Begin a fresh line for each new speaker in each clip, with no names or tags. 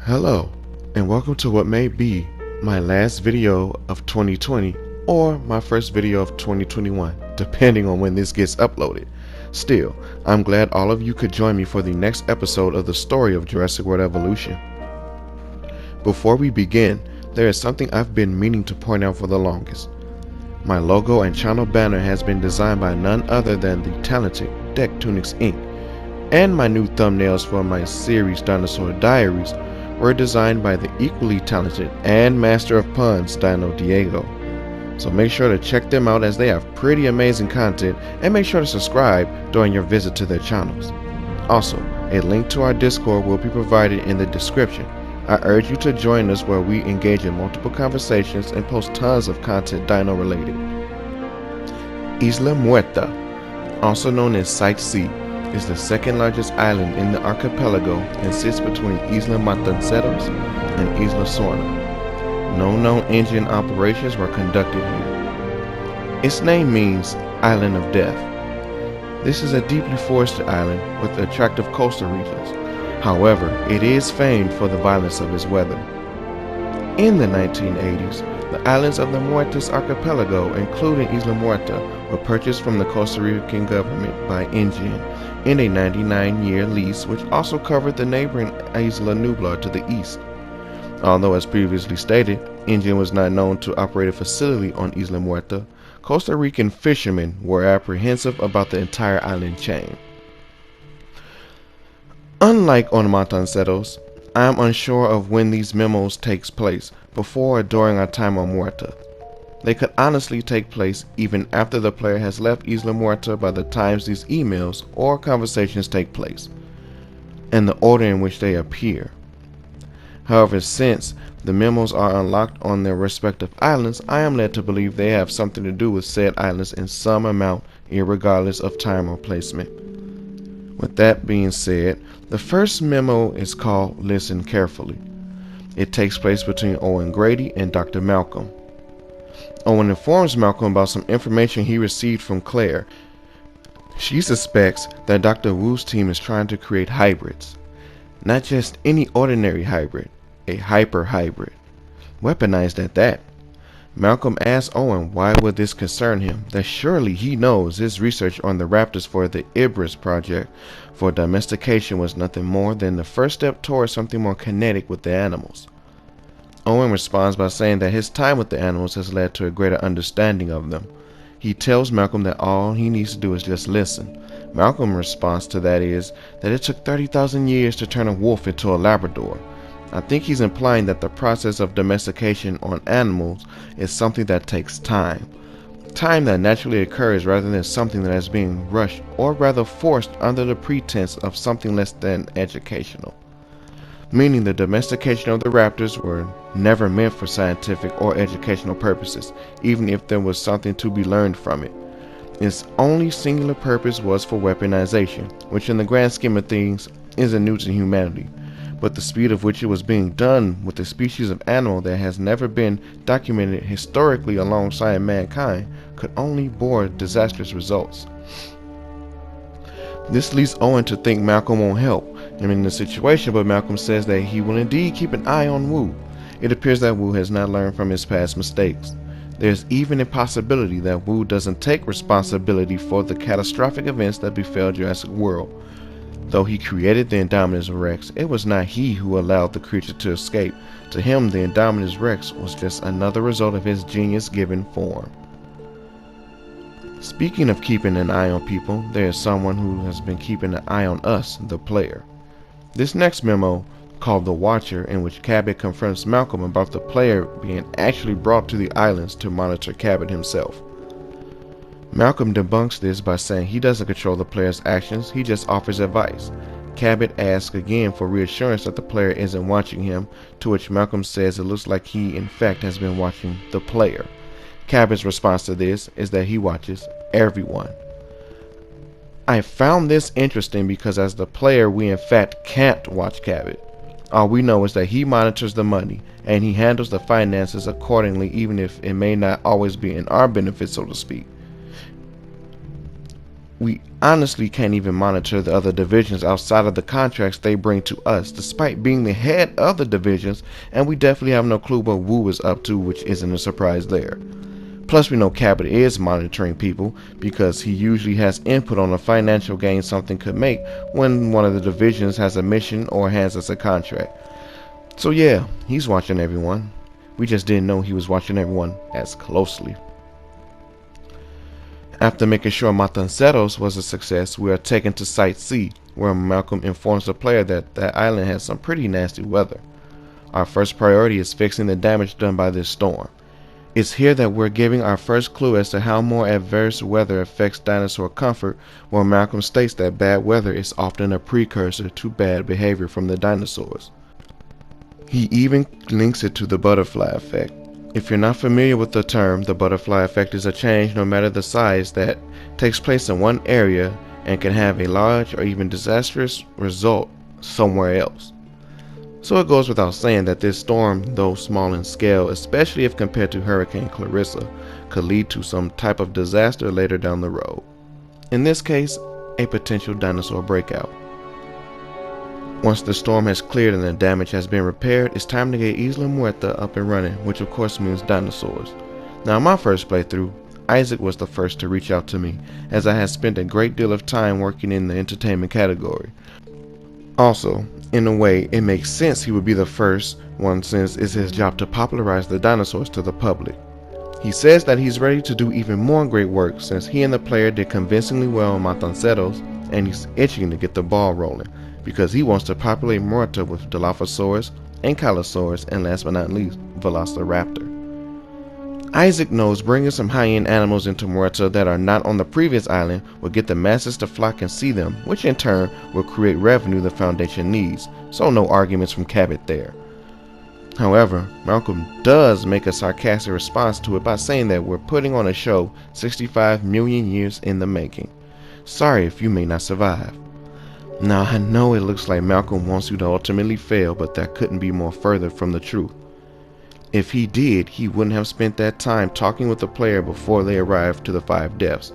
Hello, and welcome to what may be my last video of 2020 or my first video of 2021, depending on when this gets uploaded. Still, I'm glad all of you could join me for the next episode of the story of Jurassic World Evolution. Before we begin, there is something I've been meaning to point out for the longest. My logo and channel banner has been designed by none other than the talented Dektoonics Inc, and my new thumbnails for my series Dinosaur Diaries were designed by the equally talented and master of puns Dino Diego. So make sure to check them out as they have pretty amazing content, and make sure to subscribe during your visit to their channels. Also, a link to our Discord will be provided in the description. I urge you to join us where we engage in multiple conversations and post tons of content Dino related. Isla Muerta, also known as Site C, is the second largest island in the archipelago and sits between Isla Matanceros and Isla Sorna. No known engine operations were conducted here. Its name means Island of Death. This is a deeply forested island with attractive coastal regions. However, it is famed for the violence of its weather. In the 1980s, the islands of the Muertas archipelago, including Isla Muerta, were purchased from the Costa Rican government by Engine in a 99-year lease, which also covered the neighboring Isla Nublar to the east. Although, as previously stated, Engine was not known to operate a facility on Isla Muerta, Costa Rican fishermen were apprehensive about the entire island chain. Unlike on Matanceros, I am unsure of when these memos takes place, before or during our time on Muerta. They could honestly take place even after the player has left Isla Muerta by the times these emails or conversations take place, and the order in which they appear. However, since the memos are unlocked on their respective islands, I am led to believe they have something to do with said islands in some amount, irregardless of time or placement. With that being said, the first memo is called Listen Carefully. It takes place between Owen Grady and Dr. Malcolm. Owen informs Malcolm about some information he received from Claire. She suspects that Dr. Wu's team is trying to create hybrids. Not just any ordinary hybrid, a hyper hybrid. Weaponized at that. Malcolm asks Owen why would this concern him, that surely he knows his research on the raptors for the Ibris project for domestication was nothing more than the first step towards something more kinetic with the animals. Owen responds by saying that his time with the animals has led to a greater understanding of them. He tells Malcolm that all he needs to do is just listen. Malcolm's response to that is that it took 30,000 years to turn a wolf into a Labrador. I think he's implying that the process of domestication on animals is something that takes time. Time that naturally occurs rather than something that is being rushed or rather forced under the pretense of something less than educational. Meaning the domestication of the raptors were never meant for scientific or educational purposes, even if there was something to be learned from it. Its only singular purpose was for weaponization, which in the grand scheme of things isn't new to humanity. But the speed of which it was being done with a species of animal that has never been documented historically alongside mankind could only bore disastrous results. This leads Owen to think Malcolm won't help him in the situation, but Malcolm says that he will indeed keep an eye on Wu. It appears that Wu has not learned from his past mistakes. There's even a possibility that Wu doesn't take responsibility for the catastrophic events that befell Jurassic World. Though he created the Indominus Rex, it was not he who allowed the creature to escape. To him, the Indominus Rex was just another result of his genius given form. Speaking of keeping an eye on people, there is someone who has been keeping an eye on us, the player. This next memo, called The Watcher, in which Cabot confronts Malcolm about the player being actually brought to the islands to monitor Cabot himself. Malcolm debunks this by saying he doesn't control the player's actions, he just offers advice. Cabot asks again for reassurance that the player isn't watching him, to which Malcolm says it looks like he in fact has been watching the player. Cabot's response to this is that he watches everyone. I found this interesting because as the player we in fact can't watch Cabot. All we know is that he monitors the money and he handles the finances accordingly, even if it may not always be in our benefit, so to speak. We honestly can't even monitor the other divisions outside of the contracts they bring to us, despite being the head of the divisions, and we definitely have no clue what Wu is up to, which isn't a surprise there. Plus, we know Cabot is monitoring people because he usually has input on the financial gain something could make when one of the divisions has a mission or hands us a contract. So yeah, he's watching everyone. We just didn't know he was watching everyone as closely. After making sure Matanceros was a success, we are taken to Site C, where Malcolm informs the player that that island has some pretty nasty weather. Our first priority is fixing the damage done by this storm. It's here that we're giving our first clue as to how more adverse weather affects dinosaur comfort, where Malcolm states that bad weather is often a precursor to bad behavior from the dinosaurs. He even links it to the butterfly effect. If you're not familiar with the term, the butterfly effect is a change, no matter the size, that takes place in one area and can have a large or even disastrous result somewhere else. So it goes without saying that this storm, though small in scale, especially if compared to Hurricane Clarissa, could lead to some type of disaster later down the road. In this case, a potential dinosaur breakout. Once the storm has cleared and the damage has been repaired, it's time to get Isla Muerta up and running, which of course means dinosaurs. Now in my first playthrough, Isaac was the first to reach out to me, as I had spent a great deal of time working in the entertainment category. Also, in a way, it makes sense he would be the first one since it's his job to popularize the dinosaurs to the public. He says that he's ready to do even more great work since he and the player did convincingly well on Matanceros, and he's itching to get the ball rolling because he wants to populate Muerta with Dilophosaurus, Ankylosaurus, and last but not least, Velociraptor. Isaac knows bringing some high-end animals into Muerta that are not on the previous island will get the masses to flock and see them, which in turn will create revenue the Foundation needs, so no arguments from Cabot there. However, Malcolm does make a sarcastic response to it by saying that we're putting on a show 65 million years in the making. Sorry if you may not survive. Now I know it looks like Malcolm wants you to ultimately fail, but that couldn't be more further from the truth. If he did, he wouldn't have spent that time talking with the player before they arrived to the 5 deaths.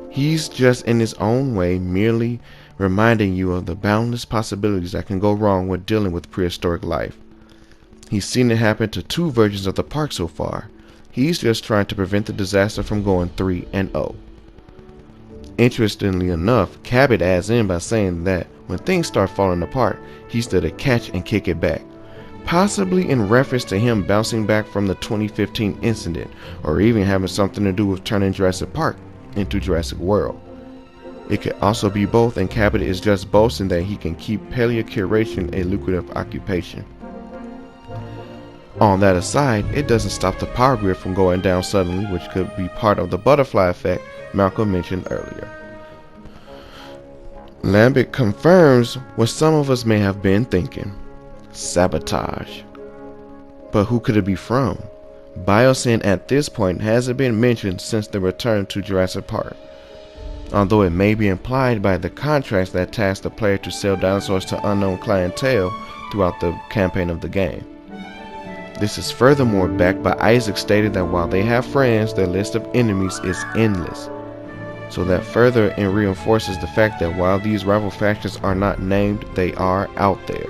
He's just in his own way merely reminding you of the boundless possibilities that can go wrong when dealing with prehistoric life. He's seen it happen to 2 versions of the park so far. He's just trying to prevent the disaster from going 3-0. Interestingly enough, Cabot adds in by saying that when things start falling apart, he's there to catch and kick it back. Possibly in reference to him bouncing back from the 2015 incident, or even having something to do with turning Jurassic Park into Jurassic World. It could also be both, and Cabot is just boasting that he can keep paleocuration a lucrative occupation. On that aside, it doesn't stop the power grid from going down suddenly, which could be part of the butterfly effect Malcolm mentioned earlier. Lambert confirms what some of us may have been thinking. Sabotage. But who could it be from? Biosyn at this point hasn't been mentioned since the return to Jurassic Park, although it may be implied by the contracts that task the player to sell dinosaurs to unknown clientele throughout the campaign of the game. This is furthermore backed by Isaac stating that while they have friends, their list of enemies is endless. So that further reinforces the fact that while these rival factions are not named, they are out there.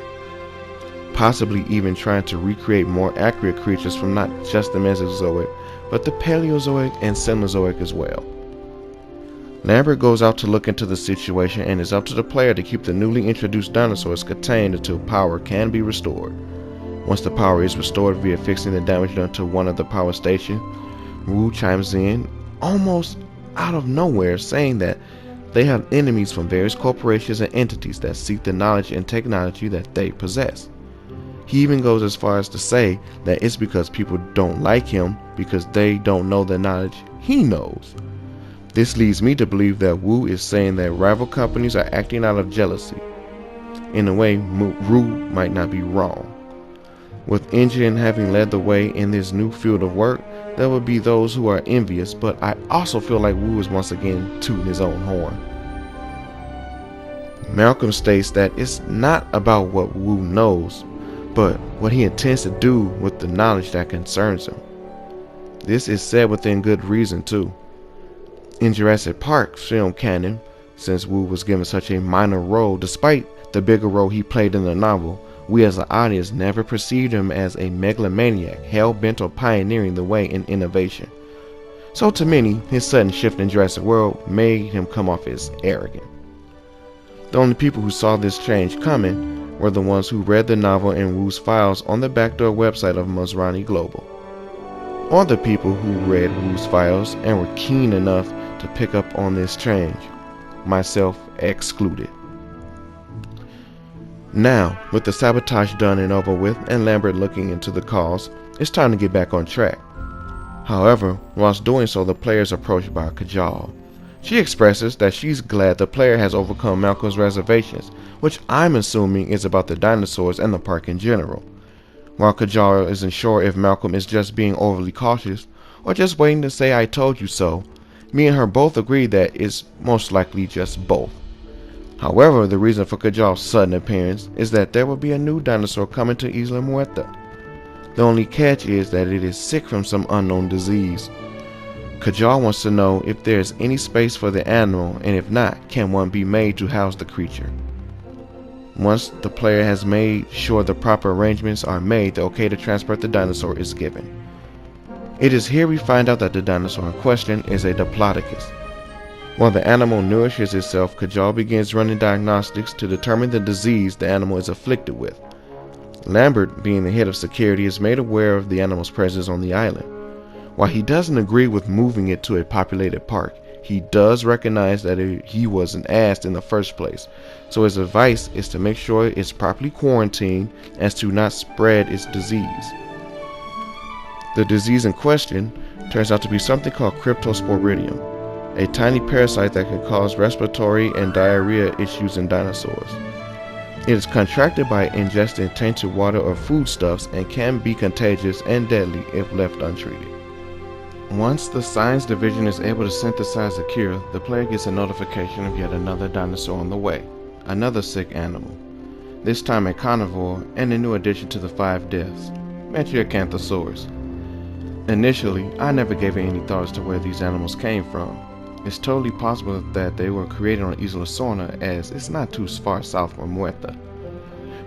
Possibly even trying to recreate more accurate creatures from not just the Mesozoic, but the Paleozoic and Cenozoic as well. Lambert goes out to look into the situation, and it's up to the player to keep the newly introduced dinosaurs contained until power can be restored. Once the power is restored via fixing the damage done to one of the power stations, Wu chimes in almost out of nowhere, saying that they have enemies from various corporations and entities that seek the knowledge and technology that they possess. He even goes as far as to say that it's because people don't like him because they don't know the knowledge he knows. This leads me to believe that Wu is saying that rival companies are acting out of jealousy. In a way, Wu might not be wrong. With Engine having led the way in this new field of work, there will be those who are envious, but I also feel like Wu is once again tooting his own horn. Malcolm states that it's not about what Wu knows, but what he intends to do with the knowledge that concerns him. This is said within good reason too. In Jurassic Park film canon, since Wu was given such a minor role despite the bigger role he played in the novel, we as an audience never perceived him as a megalomaniac hell-bent on pioneering the way in innovation. So to many, his sudden shift in Jurassic World made him come off as arrogant. The only people who saw this change coming were the ones who read the novel and Wu's files on the backdoor website of Masrani Global, or the people who read Wu's files and were keen enough to pick up on this change, myself excluded. Now, with the sabotage done and over with and Lambert looking into the cause, it's time to get back on track. However, whilst doing so, the player is approached by Kajal. She expresses that she's glad the player has overcome Malcolm's reservations, which I'm assuming is about the dinosaurs and the park in general. While Kajal isn't sure if Malcolm is just being overly cautious or just waiting to say I told you so, me and her both agree that it's most likely just both. However, the reason for Kajal's sudden appearance is that there will be a new dinosaur coming to Isla Muerta. The only catch is that it is sick from some unknown disease. Kajal wants to know if there is any space for the animal, and if not, can one be made to house the creature. Once the player has made sure the proper arrangements are made, the okay to transport the dinosaur is given. It is here we find out that the dinosaur in question is a Diplodocus. While the animal nourishes itself, Kajal begins running diagnostics to determine the disease the animal is afflicted with. Lambert, being the head of security, is made aware of the animal's presence on the island. While he doesn't agree with moving it to a populated park, he does recognize that he was an ass in the first place, so his advice is to make sure it's properly quarantined as to not spread its disease. The disease in question turns out to be something called Cryptosporidium, a tiny parasite that can cause respiratory and diarrhea issues in dinosaurs. It is contracted by ingesting tainted water or foodstuffs and can be contagious and deadly if left untreated. Once the Science Division is able to synthesize a cure, the player gets a notification of yet another dinosaur on the way, another sick animal, this time a carnivore and a new addition to the 5 deaths, Metriacanthosaurus. Initially, I never gave it any thought as to where these animals came from. It's totally possible that they were created on Isla Sorna, as it's not too far south from Muerta.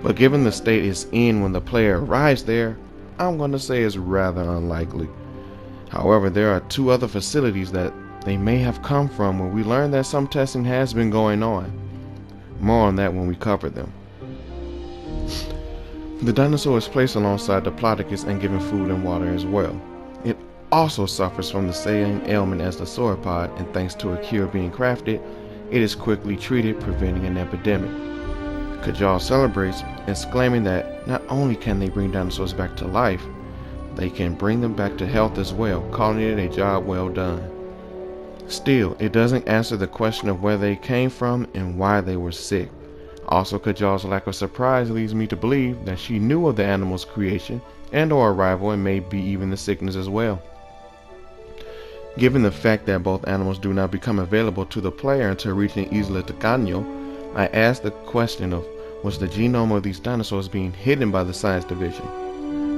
But given the state it's in when the player arrives there, I'm going to say it's rather unlikely. However, there are 2 other facilities that they may have come from where we learn that some testing has been going on. More on that when we cover them. The dinosaur is placed alongside the Diplodocus and given food and water as well. It also suffers from the same ailment as the sauropod, and thanks to a cure being crafted, it is quickly treated, preventing an epidemic. Kajal celebrates, exclaiming that not only can they bring dinosaurs back to life, they can bring them back to health as well, calling it a job well done. Still, it doesn't answer the question of where they came from and why they were sick. Also, Kajal's lack of surprise leads me to believe that she knew of the animal's creation and or arrival, and maybe even the sickness as well. Given the fact that both animals do not become available to the player until reaching Isla de Caño, I asked the question of, was the genome of these dinosaurs being hidden by the Science Division?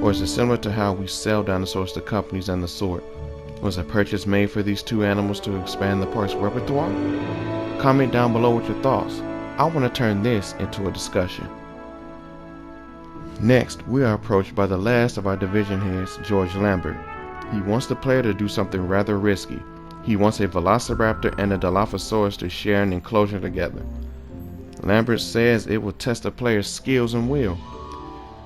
Or is it similar to how we sell dinosaurs to companies and the sort? Was a purchase made for these 2 animals to expand the park's repertoire? Comment down below with your thoughts. I want to turn this into a discussion. Next, we are approached by the last of our division heads, George Lambert. He wants the player to do something rather risky. He wants a Velociraptor and a Dilophosaurus to share an enclosure together. Lambert says it will test the player's skills and will.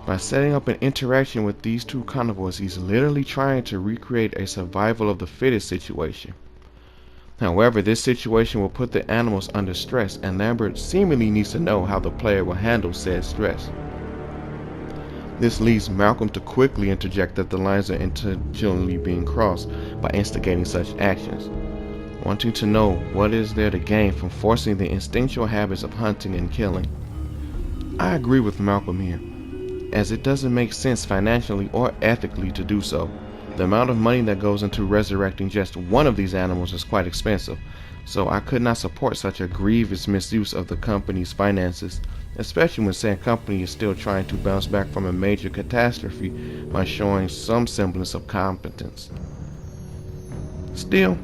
By setting up an interaction with these 2 carnivores, he's literally trying to recreate a survival of the fittest situation. However, this situation will put the animals under stress, and Lambert seemingly needs to know how the player will handle said stress. This leads Malcolm to quickly interject that the lines are intentionally being crossed by instigating such actions, wanting to know what is there to gain from forcing the instinctual habits of hunting and killing. I agree with Malcolm here, as it doesn't make sense financially or ethically to do so. The amount of money that goes into resurrecting just one of these animals is quite expensive, so I could not support such a grievous misuse of the company's finances, especially when said company is still trying to bounce back from a major catastrophe by showing some semblance of competence. Still,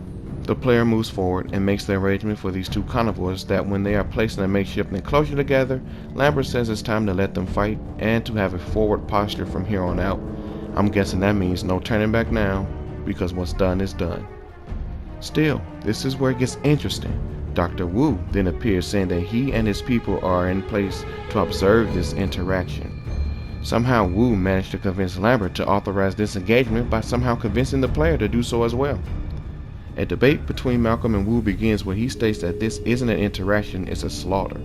The player moves forward and makes the arrangement for these two carnivores that when they are placed in a makeshift enclosure together, Lambert says it's time to let them fight and to have a forward posture from here on out. I'm guessing that means no turning back now, because what's done is done. Still, this is where it gets interesting. Dr. Wu then appears, saying that he and his people are in place to observe this interaction. Somehow Wu managed to convince Lambert to authorize this engagement by somehow convincing the player to do so as well. A debate between Malcolm and Wu begins where he states that this isn't an interaction, it's a slaughter.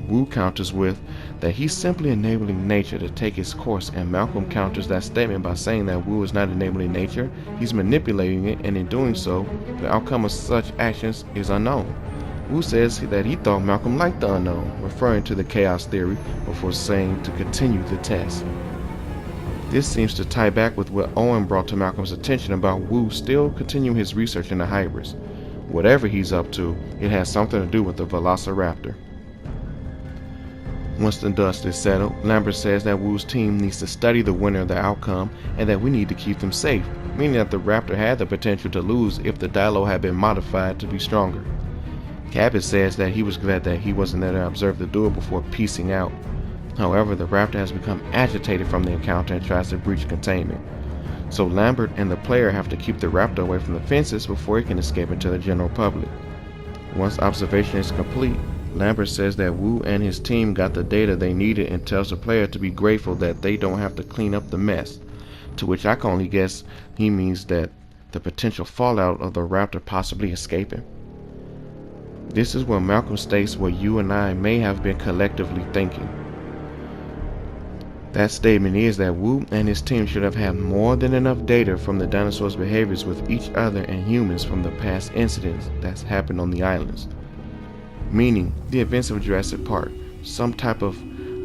Wu counters with that he's simply enabling nature to take its course, and Malcolm counters that statement by saying that Wu is not enabling nature, he's manipulating it, and in doing so, the outcome of such actions is unknown. Wu says that he thought Malcolm liked the unknown, referring to the chaos theory, before saying to continue the test. This seems to tie back with what Owen brought to Malcolm's attention about Wu still continuing his research in the hybrids. Whatever he's up to, it has something to do with the Velociraptor. Once the dust is settled, Lambert says that Wu's team needs to study the winner of the outcome and that we need to keep them safe, meaning that the raptor had the potential to lose if the Dilo had been modified to be stronger. Cabot says that he was glad that he wasn't there to observe the duel before piecing out. However, the raptor has become agitated from the encounter and tries to breach containment. So Lambert and the player have to keep the raptor away from the fences before it can escape into the general public. Once observation is complete, Lambert says that Wu and his team got the data they needed and tells the player to be grateful that they don't have to clean up the mess, to which I can only guess he means that the potential fallout of the raptor possibly escaping. This is where Malcolm states what you and I may have been collectively thinking. That statement is that Wu and his team should have had more than enough data from the dinosaurs' behaviors with each other and humans from the past incidents that's happened on the islands. Meaning the events of Jurassic Park, some type of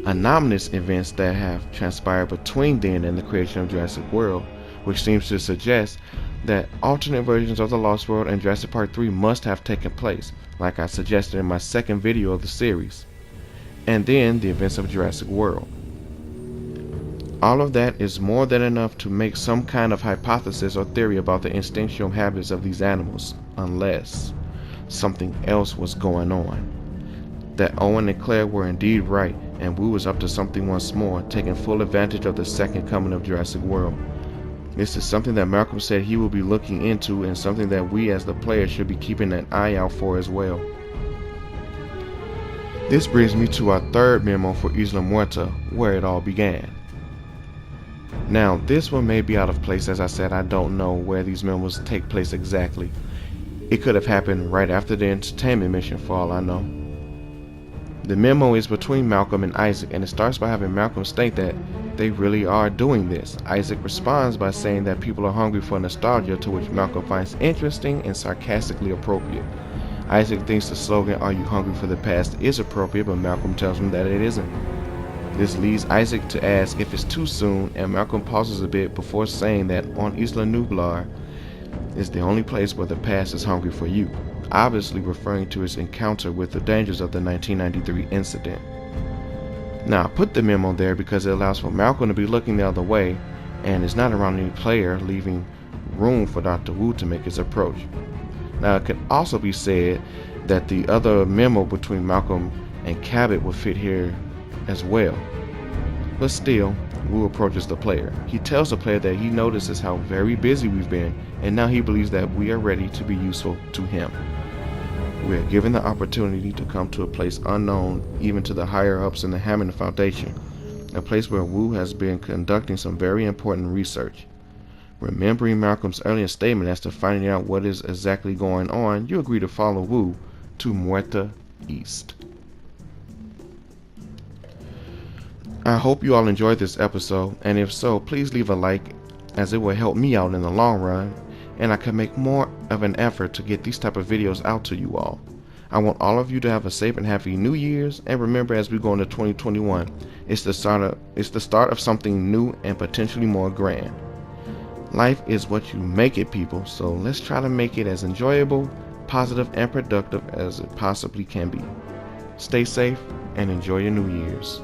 anomalous events that have transpired between then and the creation of Jurassic World, which seems to suggest that alternate versions of the Lost World and Jurassic Park 3 must have taken place, like I suggested in my second video of the series, and then the events of Jurassic World. All of that is more than enough to make some kind of hypothesis or theory about the instinctual habits of these animals, unless something else was going on. That Owen and Claire were indeed right, and Wu was up to something once more, taking full advantage of the second coming of Jurassic World. This is something that Malcolm said he will be looking into, and something that we as the player should be keeping an eye out for as well. This brings me to our third memo for Isla Muerta, where it all began. Now, this one may be out of place. As I said, I don't know where these memos take place exactly. It could have happened right after the entertainment mission for all I know. The memo is between Malcolm and Isaac, and it starts by having Malcolm state that they really are doing this. Isaac responds by saying that people are hungry for nostalgia, to which Malcolm finds interesting and sarcastically appropriate. Isaac thinks the slogan, "Are you hungry for the past?" is appropriate, but Malcolm tells him that it isn't. This leads Isaac to ask if it's too soon, and Malcolm pauses a bit before saying that on Isla Nublar is the only place where the past is hungry for you, obviously referring to his encounter with the dangers of the 1993 incident. Now, I put the memo there because it allows for Malcolm to be looking the other way, and is not around any player, leaving room for Dr. Wu to make his approach. Now, it could also be said that the other memo between Malcolm and Cabot would fit here as well. But still, Wu approaches the player. He tells the player that he notices how very busy we've been, and now he believes that we are ready to be useful to him. We are given the opportunity to come to a place unknown even to the higher ups in the Hammond Foundation, a place where Wu has been conducting some very important research. Remembering Malcolm's earlier statement as to finding out what is exactly going on, you agree to follow Wu to Muerta East. I hope you all enjoyed this episode, and if so, please leave a like, as it will help me out in the long run, and I can make more of an effort to get these type of videos out to you all. I want all of you to have a safe and happy New Year's, and remember, as we go into 2021, it's the start of something new and potentially more grand. Life is what you make it, people, so let's try to make it as enjoyable, positive, and productive as it possibly can be. Stay safe and enjoy your New Year's.